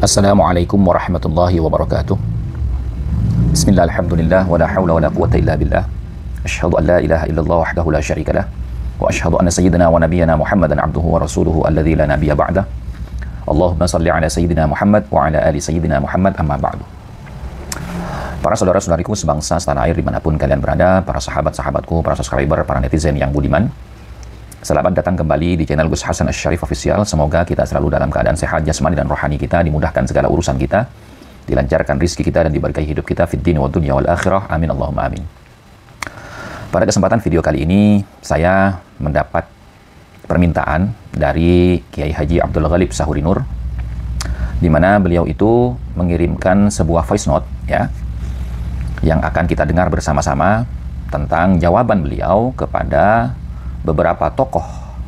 Assalamualaikum warahmatullahi wabarakatuh. Bismillah, alhamdulillah, wa la hawla wa la quwwata illa billah. Asyhadu an la ilaha illallah wahdahu la syarika lah. Wa asyhadu anna sayyidina wa nabiyyana Muhammadan abduhu wa rasuluhu alladzi la nabiyya ba'dah. Allahumma salli ala sayyidina Muhammad wa ala ali sayyidina Muhammad, amma ba'du. Para saudara-saudariku sebangsa setanah air dimanapun kalian berada, para sahabat-sahabatku, para subscriber, para netizen yang budiman, selamat datang kembali di channel Gus Hasan Asy-Syarif Official. Semoga kita selalu dalam keadaan sehat jasmani dan rohani kita, dimudahkan segala urusan kita, dilancarkan rizki kita, dan diberkahi hidup kita fid din wa dunya wal akhirah. Amin Allahumma amin. Pada kesempatan video kali ini, saya mendapat permintaan dari Kiai Haji Abdul Ghalib Sahurinur, di mana beliau itu mengirimkan sebuah voice note ya, yang akan kita dengar bersama-sama tentang jawaban beliau kepada beberapa tokoh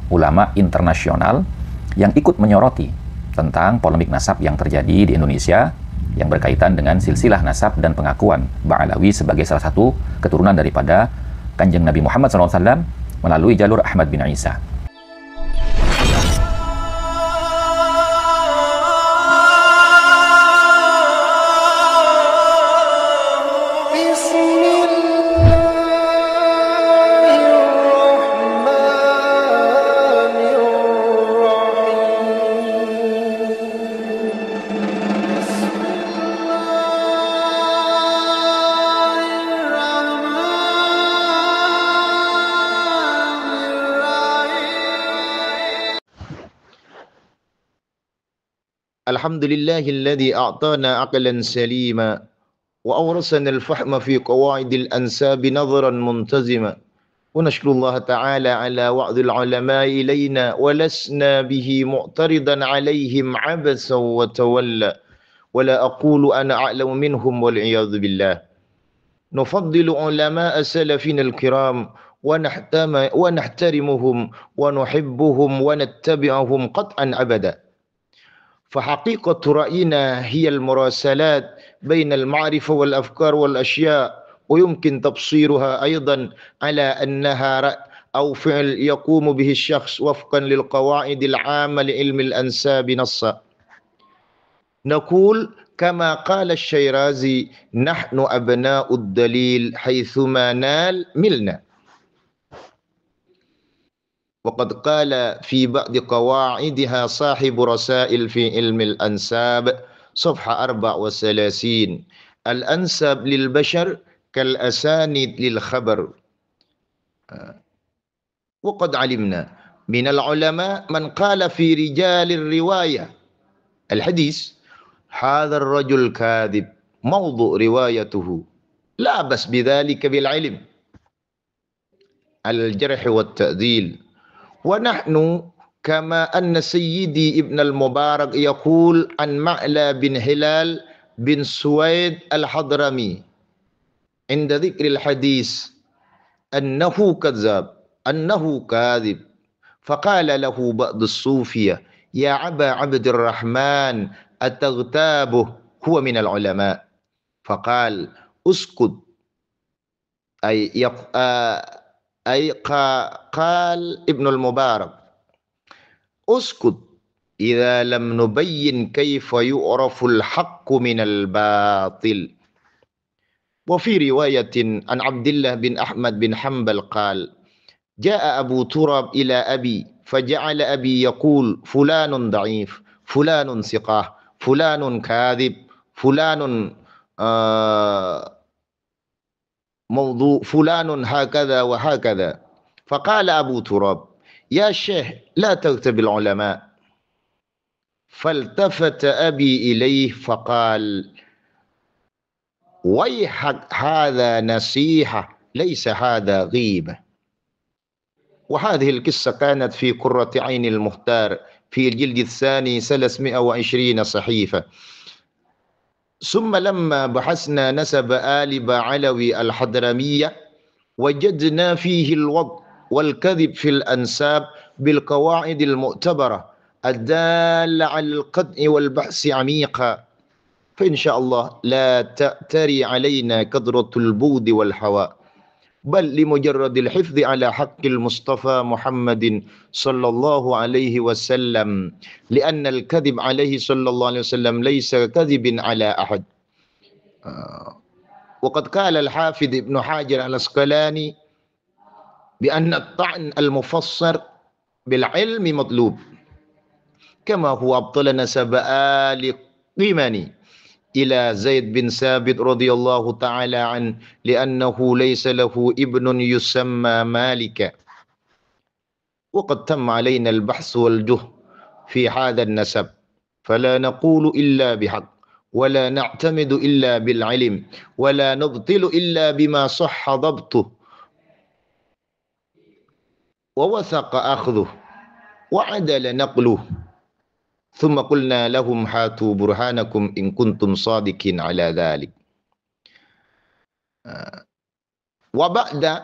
ulama internasional yang ikut menyoroti tentang polemik nasab yang terjadi di Indonesia yang berkaitan dengan silsilah nasab dan pengakuan Ba'alawi sebagai salah satu keturunan daripada Kanjeng Nabi Muhammad SAW melalui jalur Ahmad bin Isa. الحمد لله الذي أعطانا عقلا سليما وأورثنا الفهم في قواعد الأنساب نظرا منتزما ونشكر الله تعالى على وعد العلماء إلينا ولسنا به معترضا عليهم عبثا وتولى ولا أقول أنا أعلم منهم والعياذ بالله نفضل علماء سلفنا الكرام ونحترمهم ونحبهم ونتبعهم قطعا أبدا. فحقيقة رأينا هي المراسلات بين المعرفة والأفكار والأشياء، ويمكن تبصيرها أيضا على أنها رأي أو فعل يقوم به الشخص وفقا للقواعد العامة لعلم الأنساب نصا. نقول كما قال الشيرازي: نحن أبناء الدليل حيثما نال ملنا. وقد قال في بعض قواعدها صاحب رسائل في علم الأنساب صفحة 34: الأنساب للبشر كالأسانيد للخبر. وقد علمنا من العلماء من قال في رجال الرواية الحديث: هذا الرجل كاذب، موضوع روايته، لا بس بذلك بالعلم، الجرح والتعديل. ونحن كما أن سيدي ابن المبارك يقول عن معلى بن هلال بن سويد الحضرمي عند ذكر الحديث أنه كذاب، أنه كاذب، فقال له بعض الصوفية: يا أبا عبد الرحمن أتغتابه، هو من العلماء. فقال: اسكت، قال ابن المبارك: اسكت إذا لم نبين كيف يعرف الحق من الباطل. وفي رواية عن عبد الله بن أحمد بن حنبل قال: جاء أبو تراب إلى أبي فجعل أبي يقول: فلان ضعيف، فلان ثقة، فلان كاذب، فلان موضوع، فلان هكذا وهكذا. فقال أبو تراب: يا شيخ لا تغتب العلماء. فالتفت أبي إليه فقال: ويحك، هذا نصيحة ليس هذا غيبة. وهذه القصة كانت في قرة عين المختار في الجلد الثاني 320 صحيفة. ثم لما بحثنا نسب آل بعلوي الحضرمية وجدنا فيه الوضع والكذب في الأنساب بالقواعد المعتبرة الدالة على القطع والبحث عميقا، فإن شاء الله لا تأتري علينا كثرة البود والهوى. بل لمجرد الحفظ على حق المصطفى محمد صلى الله عليه وسلم لأن الكذب عليه صلى الله عليه وسلم ليس كذب على أحد. وقد قال الحافظ ابن حجر العسقلاني بأن الطعن المفسر بالعلم مطلوب، كما هو أبطل نسب آل قمني إلى زيد بن ثابت رضي الله تعالى عنه لأنه ليس له ابن يسمى مالك. وقد تم علينا البحث والجهد في هذا النسب، فلا نقول إلا بحق، ولا نعتمد إلا بالعلم، ولا نبطل إلا بما صح ضبطه ووثق أخذه وعدل نقله. ثم قلنا لهم هاتوا برهانكم إن كنتم صادقين على ذلك. وبعد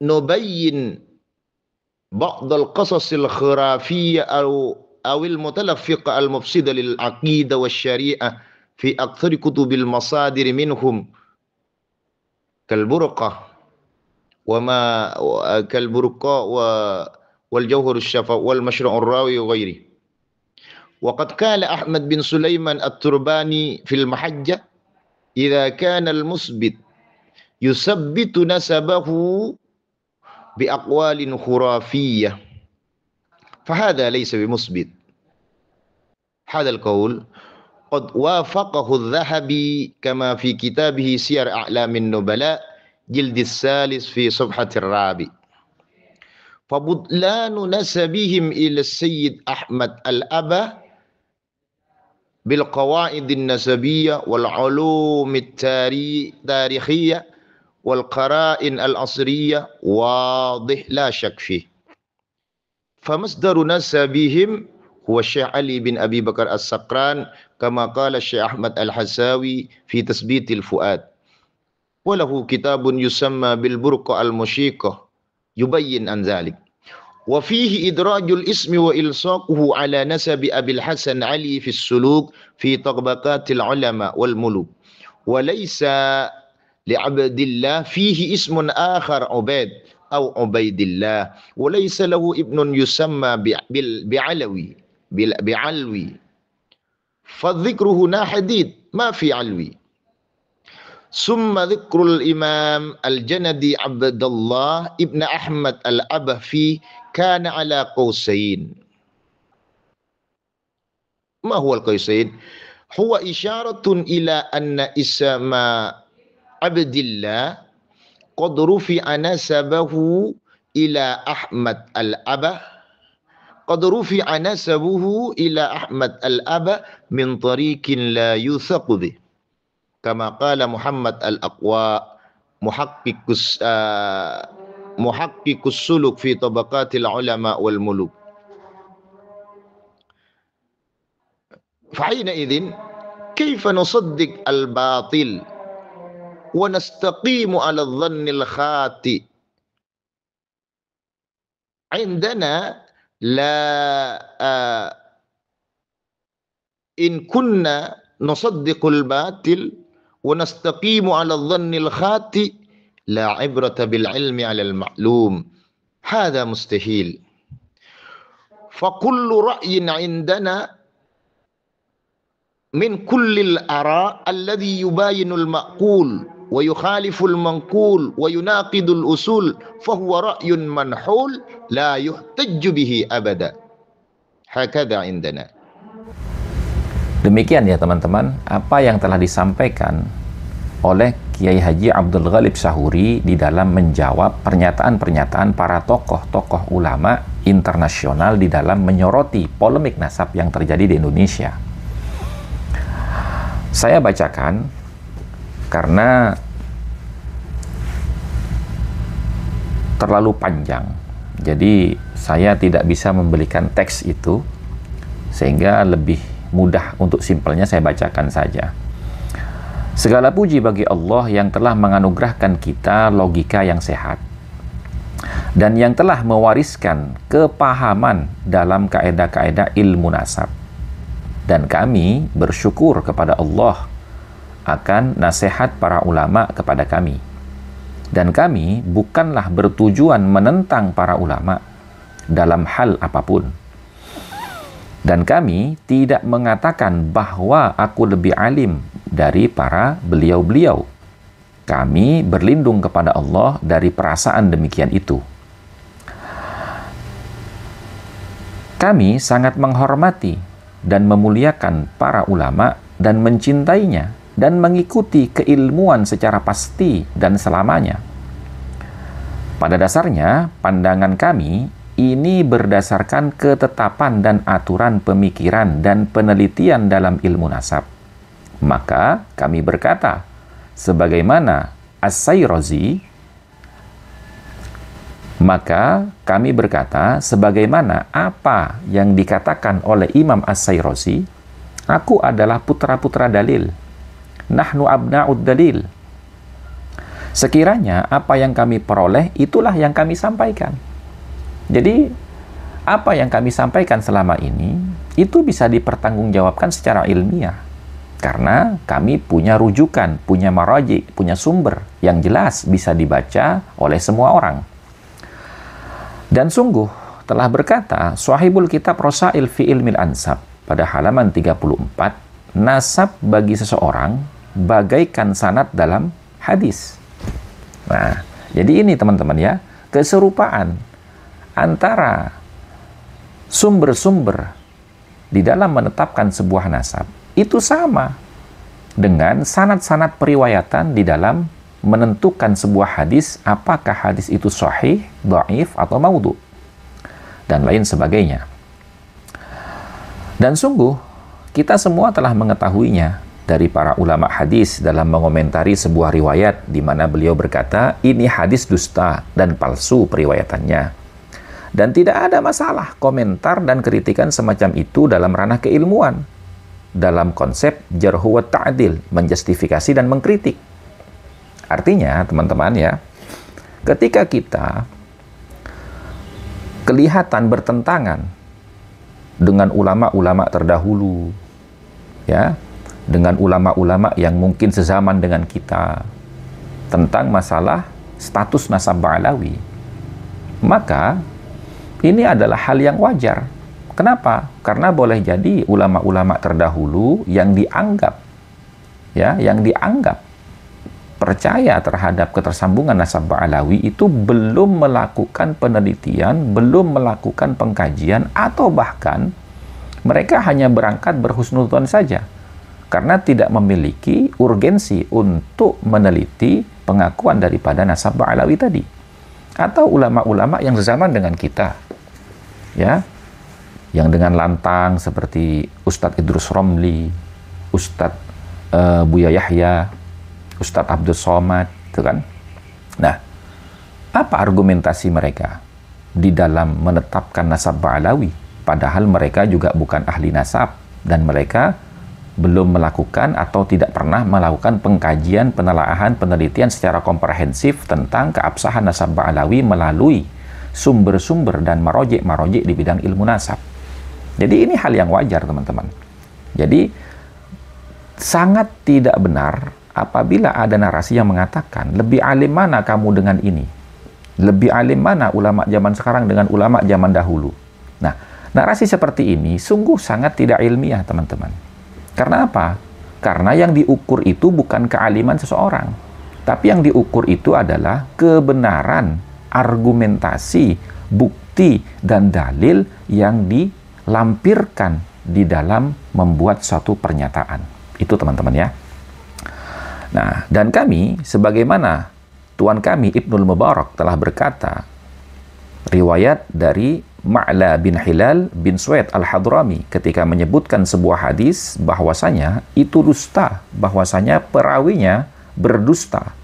نبين بعض القصص الخرافية أو المتلفقة المفسدة للعقيدة والشريعة في أكثر كتب المصادر منهم كالبرقة والجوهر الشفا والمشروع الراوي وغيره. وقد قال أحمد بن سليمان الترباني في المحجة: إذا كان المثبت يثبت نسبه بأقوال خرافية فهذا ليس بمثبت. هذا القول قد وافقه الذهبي كما في كتابه سير أعلام النبلاء جلد الثالث في صفحة الرابع. فبطلان نسبهم إلى السيد أحمد الأبا بالقواعد النسبية والعلوم التاريخية والقرائن العصرية واضح لا شك فيه. فمصدر نسبهم هو الشيخ علي بن أبي بكر السقران كما قال الشيخ أحمد الحساوي في تثبيت الفؤاد، وله كتاب يسمى بالبرقة المشيقة يبين عن ذلك، وفيه إدراج الاسم وإلصاقه على نسب أبي الحسن علي في السلوك في طبقات العلماء والملوك، وليس لعبد الله فيه اسم آخر عبيد أو عبيد الله، وليس له ابن يسمى بعلوي، فالذكر هنا حديد ما في علوي. ثم ذكر الإمام الجندي عبد الله ابن أحمد الأبهفي كان على قوسين. ما هو القوسين؟ هو إشارة إلى أن اسم عبد الله قد رفع نسبه إلى أحمد الأبه، قد رفع نسبه إلى أحمد الأبه من طريق لا يوثق به، كما قال محمد الأقوى محقق السلوك في طبقات العلماء والملوك. فحينئذ كيف نصدق الباطل ونستقيم على الظن الخاطئ؟ عندنا إن كنا نصدق الباطل ونستقيم على الظن الخاطئ لا عبرة بالعلم على المعلوم، هذا مستحيل. فكل رأي عندنا من كل الآراء الذي يباين المعقول ويخالف المنقول ويناقض الأصول فهو رأي منحول لا يحتج به أبدا، هكذا عندنا. Demikian ya teman-teman, apa yang telah disampaikan oleh Kiai Haji Abdul Ghalib Sahuri di dalam menjawab pernyataan-pernyataan para tokoh-tokoh ulama internasional di dalam menyoroti polemik nasab yang terjadi di Indonesia. Saya bacakan karena terlalu panjang, jadi saya tidak bisa membelikan teks itu, sehingga lebih mudah untuk simpelnya saya bacakan saja. Segala puji bagi Allah yang telah menganugerahkan kita logika yang sehat dan yang telah mewariskan kepahaman dalam kaedah-kaedah ilmu nasab. Dan kami bersyukur kepada Allah akan nasihat para ulama kepada kami. Dan kami bukanlah bertujuan menentang para ulama dalam hal apapun. Dan kami tidak mengatakan bahwa aku lebih alim dari para beliau-beliau. Kami berlindung kepada Allah dari perasaan demikian itu. Kami sangat menghormati dan memuliakan para ulama dan mencintainya dan mengikuti keilmuan secara pasti dan selamanya. Pada dasarnya, pandangan kami ini berdasarkan ketetapan dan aturan pemikiran dan penelitian dalam ilmu nasab. Maka kami berkata, sebagaimana As-Sayrazi, maka kami berkata, sebagaimana apa yang dikatakan oleh Imam As-Sayrazi, aku adalah putra-putra dalil. Nahnu abna'ud dalil. Sekiranya apa yang kami peroleh, itulah yang kami sampaikan. Jadi, apa yang kami sampaikan selama ini, itu bisa dipertanggungjawabkan secara ilmiah. Karena kami punya rujukan, punya maraji, punya sumber yang jelas bisa dibaca oleh semua orang. Dan sungguh telah berkata Shahibul Kitab Rasail fi Ilmil Ansab pada halaman 34, nasab bagi seseorang bagaikan sanad dalam hadis. Nah, jadi ini teman-teman ya, keserupaan antara sumber-sumber di dalam menetapkan sebuah nasab itu sama dengan sanad-sanad periwayatan di dalam menentukan sebuah hadis, apakah hadis itu sahih, dhaif, atau maudhu, dan lain sebagainya. Dan sungguh, kita semua telah mengetahuinya dari para ulama hadis dalam mengomentari sebuah riwayat di mana beliau berkata, ini hadis dusta dan palsu periwayatannya. Dan tidak ada masalah komentar dan kritikan semacam itu dalam ranah keilmuan, dalam konsep jarhu wa ta'dil, menjustifikasi dan mengkritik. Artinya, teman-teman ya, ketika kita kelihatan bertentangan dengan ulama-ulama terdahulu, ya, dengan ulama-ulama yang mungkin sezaman dengan kita tentang masalah status nasab Ba'alawi, maka ini adalah hal yang wajar. Kenapa? Karena boleh jadi ulama-ulama terdahulu yang dianggap percaya terhadap ketersambungan nasab Ba'alawi itu belum melakukan penelitian, belum melakukan pengkajian, atau bahkan mereka hanya berangkat berhusnudzon saja karena tidak memiliki urgensi untuk meneliti pengakuan daripada nasab Ba'alawi tadi. Atau ulama-ulama yang sezaman dengan kita, ya, yang dengan lantang seperti Ustadz Idrus Romli, Ustadz Buya Yahya, Ustadz Abdul Somad, itu kan. Nah, apa argumentasi mereka di dalam menetapkan nasab Ba'alawi? Padahal mereka juga bukan ahli nasab dan mereka belum melakukan atau tidak pernah melakukan pengkajian, penelaahan, penelitian secara komprehensif tentang keabsahan nasab Ba'alawi melalui sumber-sumber dan marojik-marojik di bidang ilmu nasab. Jadi ini hal yang wajar, teman-teman. Jadi sangat tidak benar apabila ada narasi yang mengatakan lebih alim mana kamu dengan ini, lebih alim mana ulama zaman sekarang dengan ulama zaman dahulu. Nah, narasi seperti ini sungguh sangat tidak ilmiah, teman-teman. Karena apa? Karena yang diukur itu bukan kealiman seseorang, tapi yang diukur itu adalah kebenaran argumentasi, bukti, dan dalil yang dilampirkan di dalam membuat suatu pernyataan. Itu, teman-teman ya. Nah, dan kami, sebagaimana Tuan kami Ibnul Mubarak telah berkata, riwayat dari Ma'la bin Hilal bin Suwaid al-Hadrami ketika menyebutkan sebuah hadis bahwasanya itu dusta, bahwasanya perawinya berdusta.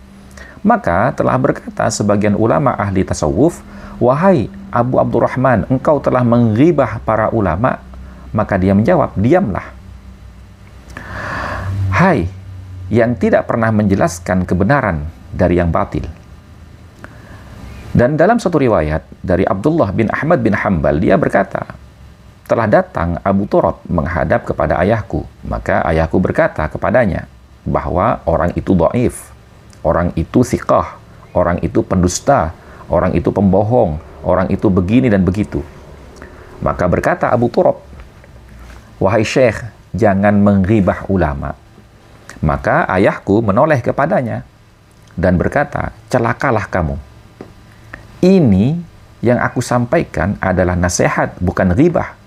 Maka telah berkata sebagian ulama ahli tasawuf, wahai Abu Abdurrahman, engkau telah menghibah para ulama. Maka dia menjawab, diamlah. Hai, yang tidak pernah menjelaskan kebenaran dari yang batil. Dan dalam satu riwayat dari Abdullah bin Ahmad bin Hanbal, dia berkata, telah datang Abu Turab menghadap kepada ayahku. Maka ayahku berkata kepadanya bahwa orang itu dhaif, orang itu thiqah, orang itu pendusta, orang itu pembohong, orang itu begini dan begitu. Maka berkata Abu Turab, wahai Syekh, jangan menggibah ulama. Maka ayahku menoleh kepadanya dan berkata, celakalah kamu. Ini yang aku sampaikan adalah nasihat, bukan ghibah.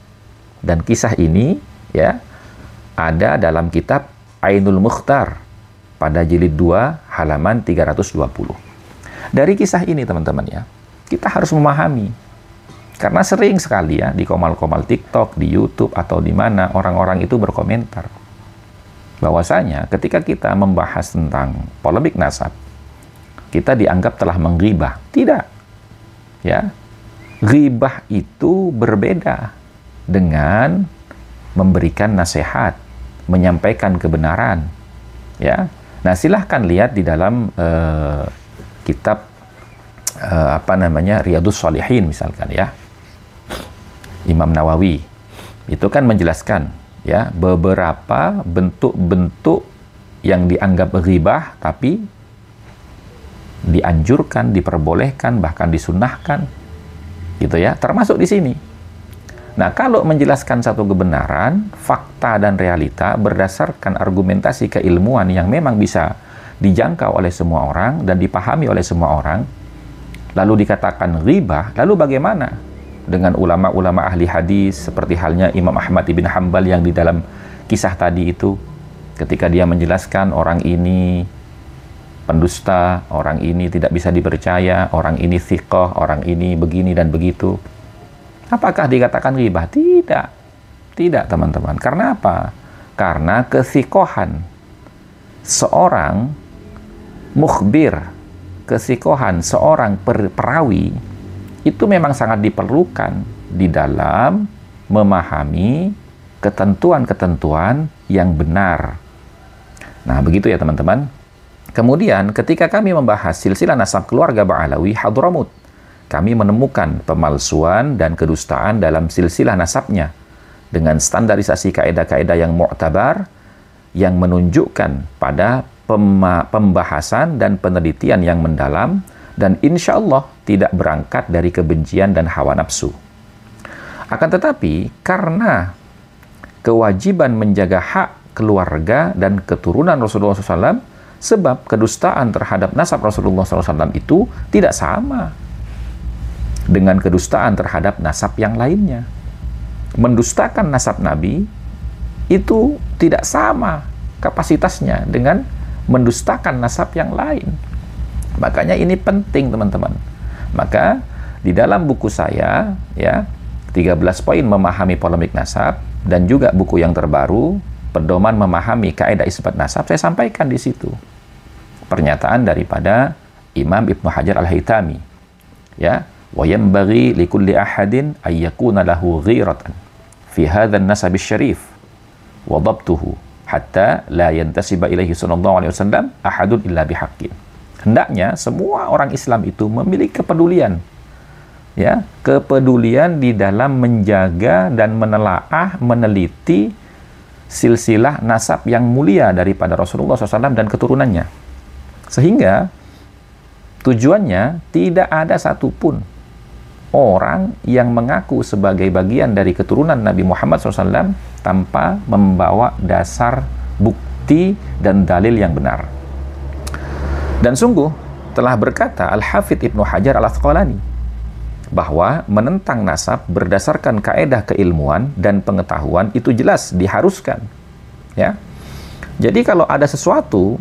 Dan kisah ini ya ada dalam kitab Ainul Mukhtar pada jilid 2 halaman 320. Dari kisah ini teman-teman ya, kita harus memahami. Karena sering sekali ya di komal-komal TikTok, di YouTube atau di mana orang-orang itu berkomentar bahwasanya ketika kita membahas tentang polemik nasab, kita dianggap telah menggibah. Tidak. Ya, ghibah itu berbeda dengan memberikan nasihat, menyampaikan kebenaran. Ya, nah silahkan lihat di dalam kitab Riyadhus Shalihin misalkan ya, Imam Nawawi itu kan menjelaskan ya beberapa bentuk-bentuk yang dianggap ghibah tapi dianjurkan, diperbolehkan, bahkan disunnahkan, gitu ya, termasuk di sini. Nah, kalau menjelaskan satu kebenaran, fakta dan realita berdasarkan argumentasi keilmuan yang memang bisa dijangkau oleh semua orang dan dipahami oleh semua orang, lalu dikatakan ghibah, lalu bagaimana dengan ulama-ulama ahli hadis seperti halnya Imam Ahmad ibn Hanbal yang di dalam kisah tadi itu, ketika dia menjelaskan orang ini pendusta, orang ini tidak bisa dipercaya, orang ini thiqah, orang ini begini dan begitu. Apakah dikatakan ghibah? Tidak. Tidak, teman-teman. Karena apa? Karena kethiqahan seorang mukhbir, kethiqahan seorang perawi itu memang sangat diperlukan di dalam memahami ketentuan-ketentuan yang benar. Nah, begitu ya teman-teman. Kemudian ketika kami membahas silsilah nasab keluarga Ba'alawi Hadramut, kami menemukan pemalsuan dan kedustaan dalam silsilah nasabnya dengan standarisasi kaedah-kaedah yang mu'tabar yang menunjukkan pada pembahasan dan penelitian yang mendalam dan insya Allah tidak berangkat dari kebencian dan hawa nafsu. Akan tetapi karena kewajiban menjaga hak keluarga dan keturunan Rasulullah SAW, sebab kedustaan terhadap nasab Rasulullah SAW itu tidak sama dengan kedustaan terhadap nasab yang lainnya. Mendustakan nasab Nabi itu tidak sama kapasitasnya dengan mendustakan nasab yang lain. Makanya ini penting teman-teman. Maka di dalam buku saya ya 13 poin memahami polemik nasab dan juga buku yang terbaru Pedoman Memahami Kaidah Isbat Nasab, saya sampaikan di situ pernyataan daripada Imam Ibnu Hajar Al-Haytami ya, wa yanbaghi likulli ahadin ay yakuna lahu ghiratan fi hadzal nasab asy-syarif wa dhabtuhu hatta la yantasiba ilaihi sallallahu alaihi wasallam ahadun illa bihaqqin. Hendaknya semua orang Islam itu memiliki kepedulian ya, kepedulian di dalam menjaga dan menelaah, meneliti silsilah nasab yang mulia daripada Rasulullah SAW dan keturunannya. Sehingga tujuannya tidak ada satupun orang yang mengaku sebagai bagian dari keturunan Nabi Muhammad SAW tanpa membawa dasar bukti dan dalil yang benar. Dan sungguh telah berkata Al-Hafidh Ibnu Hajar Al-Asqalani bahwa menentang nasab berdasarkan kaedah keilmuan dan pengetahuan itu jelas diharuskan. Ya. Jadi kalau ada sesuatu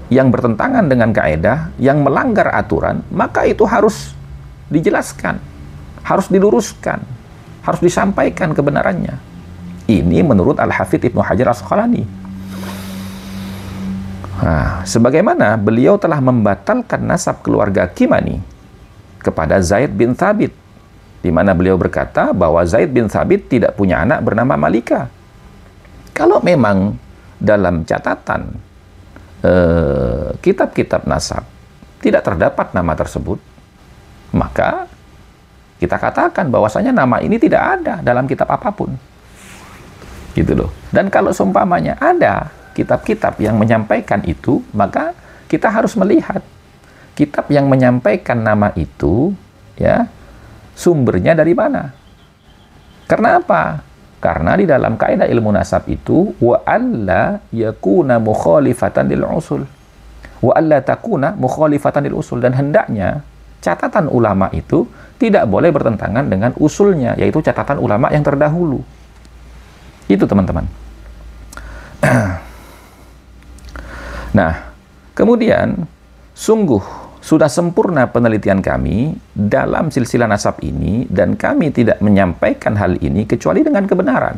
yang bertentangan dengan kaedah, yang melanggar aturan, maka itu harus dijelaskan, harus diluruskan, harus disampaikan kebenarannya. Ini menurut Al-Hafidh Ibnu Hajar Al-Asqalani. Nah, sebagaimana beliau telah membatalkan nasab keluarga Kimani kepada Zaid bin Thabit, di mana beliau berkata bahwa Zaid bin Thabit tidak punya anak bernama Malika. Kalau memang dalam catatan kitab-kitab nasab tidak terdapat nama tersebut, maka kita katakan bahwasanya nama ini tidak ada dalam kitab apapun. Gitu loh. Dan kalau seumpamanya ada kitab-kitab yang menyampaikan itu, maka kita harus melihat kitab yang menyampaikan nama itu, ya, sumbernya dari mana? Karena apa? Karena di dalam kaidah ilmu nasab itu wa alla yakuna mukhalifatan lil usul. Wa alla takuna mukhalifatan lil usul, dan hendaknya catatan ulama itu tidak boleh bertentangan dengan usulnya, yaitu catatan ulama yang terdahulu. Itu teman-teman. Nah, kemudian sungguh sudah sempurna penelitian kami dalam silsilah nasab ini, dan kami tidak menyampaikan hal ini kecuali dengan kebenaran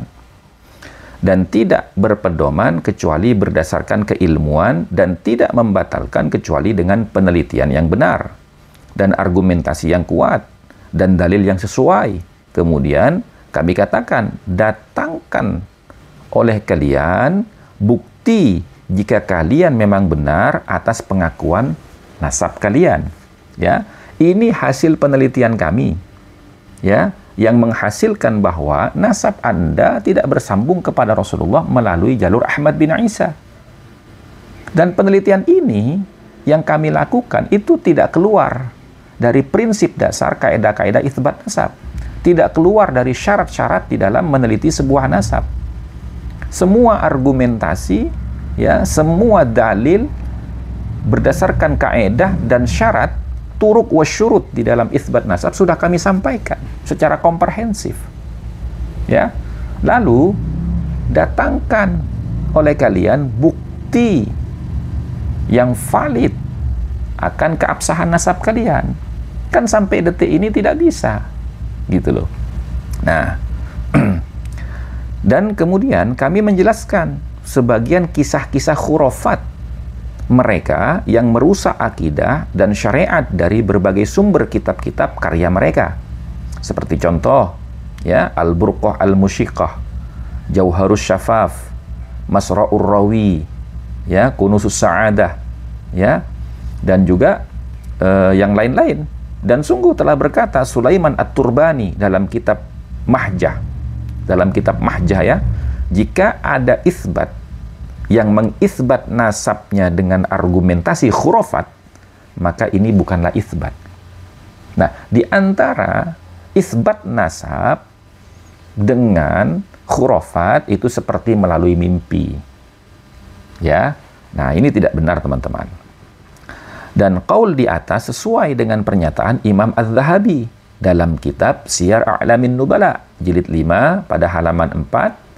dan tidak berpedoman kecuali berdasarkan keilmuan, dan tidak membatalkan kecuali dengan penelitian yang benar dan argumentasi yang kuat dan dalil yang sesuai. Kemudian kami katakan, datangkan oleh kalian bukti jika kalian memang benar atas pengakuan nasab kalian. Ya, ini hasil penelitian kami, ya, yang menghasilkan bahwa nasab Anda tidak bersambung kepada Rasulullah melalui jalur Ahmad bin Isa. Dan penelitian ini yang kami lakukan itu tidak keluar dari prinsip dasar kaidah-kaidah itsbat nasab, tidak keluar dari syarat-syarat di dalam meneliti sebuah nasab. Semua argumentasi, ya, semua dalil berdasarkan kaidah dan syarat turuk wasyurut di dalam itsbat nasab sudah kami sampaikan secara komprehensif. Ya. Lalu datangkan oleh kalian bukti yang valid akan keabsahan nasab kalian. Kan sampai detik ini tidak bisa. Gitu loh. Nah, dan kemudian kami menjelaskan sebagian kisah-kisah khurafat mereka yang merusak akidah dan syariat dari berbagai sumber kitab-kitab karya mereka. Seperti contoh, ya, Al-Burqah Al-Musyiqah, Jauharus Syafaf, Masra'ur Rawi, ya, Kunusus Sa'adah, ya, dan juga yang lain-lain. Dan sungguh telah berkata Sulaiman At-Turbani dalam kitab Mahjah, ya, jika ada itsbat yang mengisbat nasabnya dengan argumentasi khurafat, maka ini bukanlah isbat. Nah, di antara isbat nasab dengan khurafat itu seperti melalui mimpi. Ya. Nah, ini tidak benar, teman-teman. Dan qaul di atas sesuai dengan pernyataan Imam Az-Zahabi dalam kitab Siyar A'lamin Nubala jilid 5 pada halaman 4.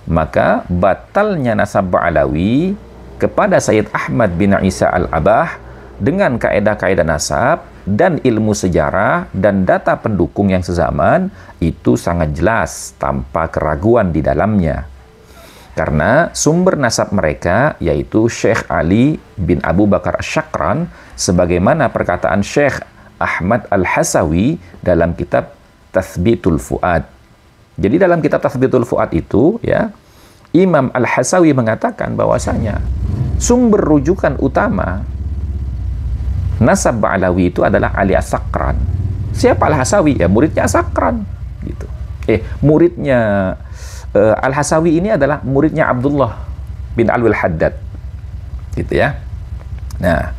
Maka batalnya nasab Ba'alawi kepada Sayyid Ahmad bin Isa Al-Abah dengan kaedah-kaedah nasab dan ilmu sejarah dan data pendukung yang sezaman itu sangat jelas tanpa keraguan di dalamnya. Karena sumber nasab mereka yaitu Syekh Ali bin Abu Bakar Asy-Syakran sebagaimana perkataan Syekh Ahmad Al-Hasawi dalam kitab Tathbitul Fuad. Jadi dalam kitab Tathbitul Fuad itu, ya, Imam Al-Hasawi mengatakan bahwasanya sumber rujukan utama nasab Ba'alawi itu adalah Ali As-Sakran. Siapa Al-Hasawi? Ya, muridnya As-Sakran gitu. Muridnya Al-Hasawi ini adalah muridnya Abdullah bin Alwi Al-Haddad. Gitu ya. Nah,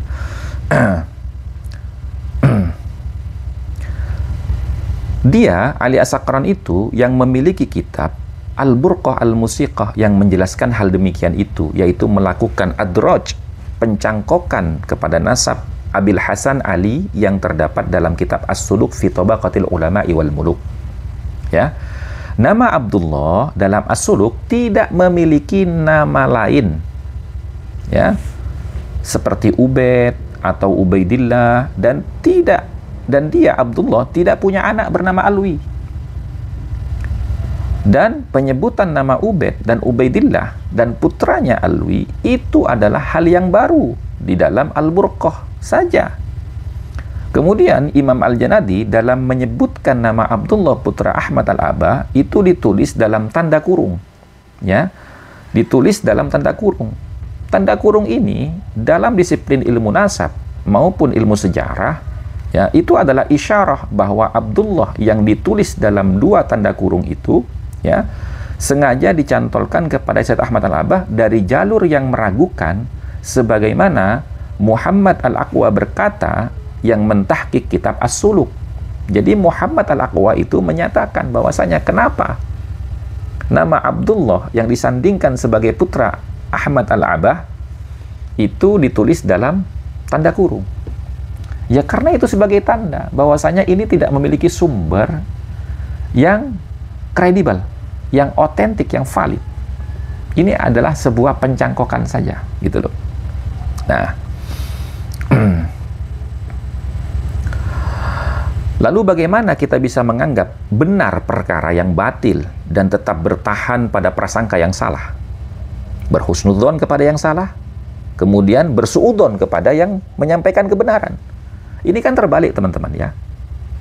dia, Ali As-Sakran itu yang memiliki kitab Al-Burqah Al-Musiqah yang menjelaskan hal demikian itu, yaitu melakukan adraj, pencangkokan kepada nasab Abil Hasan Ali yang terdapat dalam kitab As-Suluk fi Tabaqatil Ulama'i wal Muluk. Ya. Nama Abdullah dalam As-Suluk tidak memiliki nama lain. Ya. Seperti Ubaid atau Ubaidillah, dan dia Abdullah tidak punya anak bernama Alwi. Dan penyebutan nama Ubaid dan Ubaidillah dan putranya Alwi itu adalah hal yang baru di dalam Al-Burqah saja. Kemudian Imam Al-Janadi dalam menyebutkan nama Abdullah putra Ahmad Al-Abah itu ditulis dalam tanda kurung. Ya, ditulis dalam tanda kurung. Tanda kurung ini dalam disiplin ilmu nasab maupun ilmu sejarah, ya, itu adalah isyarah bahwa Abdullah yang ditulis dalam dua tanda kurung itu, ya, sengaja dicantolkan kepada Syed Ahmad Al-Abah dari jalur yang meragukan, sebagaimana Muhammad Al-Aqwa berkata yang mentahqiq kitab As-Suluk. Jadi Muhammad Al-Aqwa itu menyatakan bahwasanya kenapa nama Abdullah yang disandingkan sebagai putra Ahmad Al-Abah itu ditulis dalam tanda kurung. Ya karena itu sebagai tanda bahwasanya ini tidak memiliki sumber yang kredibel, yang otentik, yang valid. Ini adalah sebuah pencangkokan saja, gitu loh. Nah, lalu bagaimana kita bisa menganggap benar perkara yang batil dan tetap bertahan pada prasangka yang salah? Berhusnudzon kepada yang salah, kemudian bersuudzon kepada yang menyampaikan kebenaran. Ini kan terbalik, teman-teman, ya.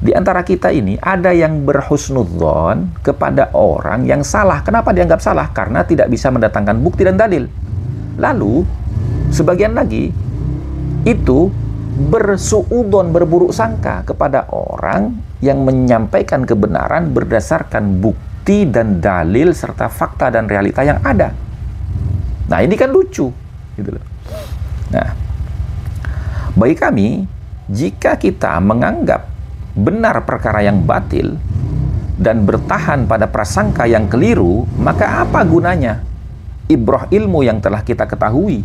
Di antara kita ini ada yang berhusnudzon kepada orang yang salah. Kenapa dianggap salah? Karena tidak bisa mendatangkan bukti dan dalil. Lalu sebagian lagi itu bersuudzon, berburuk sangka kepada orang yang menyampaikan kebenaran berdasarkan bukti dan dalil serta fakta dan realita yang ada. Nah, ini kan lucu, gitu loh. Nah, bagi kami, jika kita menganggap benar perkara yang batil dan bertahan pada prasangka yang keliru, maka apa gunanya ibrah ilmu yang telah kita ketahui?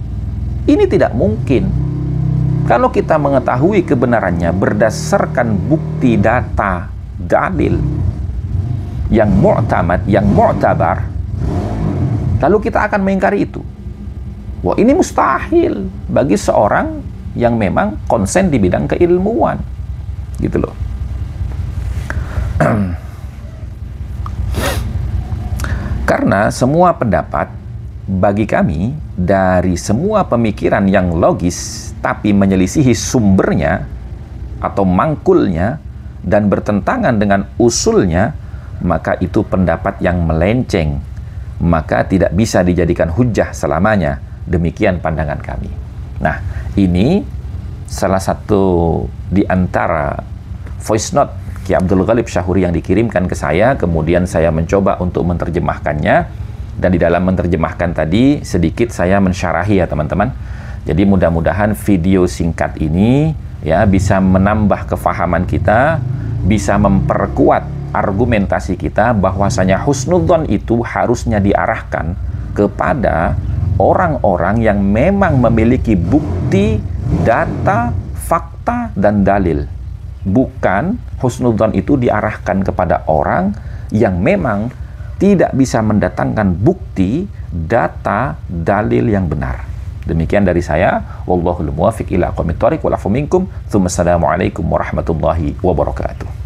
Ini tidak mungkin. Kalau kita mengetahui kebenarannya berdasarkan bukti, data, dalil yang mu'tamad, yang mu'tabar, lalu kita akan mengingkari itu. Wah, ini mustahil bagi seorang yang memang konsen di bidang keilmuan, gitu loh. Karena semua pendapat bagi kami dari semua pemikiran yang logis tapi menyelisihi sumbernya atau mangkulnya dan bertentangan dengan usulnya, maka itu pendapat yang melenceng, maka tidak bisa dijadikan hujjah selamanya. Demikian pandangan kami. Nah, ini salah satu di antara voice note Ki Abdul Ghalib Syahuri yang dikirimkan ke saya, kemudian saya mencoba untuk menerjemahkannya, dan di dalam menerjemahkan tadi sedikit saya mensyarahi, ya teman-teman. Jadi mudah-mudahan video singkat ini ya bisa menambah kefahaman kita, bisa memperkuat argumentasi kita bahwasanya husnudzon itu harusnya diarahkan kepada orang-orang yang memang memiliki bukti, data, fakta, dan dalil. Bukan husnudzon itu diarahkan kepada orang yang memang tidak bisa mendatangkan bukti, data, dalil yang benar. Demikian dari saya. Wallahul muwaffiq ila aqwamit thoriq wal afu minkum. Tsumma assalamu alaikum warahmatullahi wabarakatuh.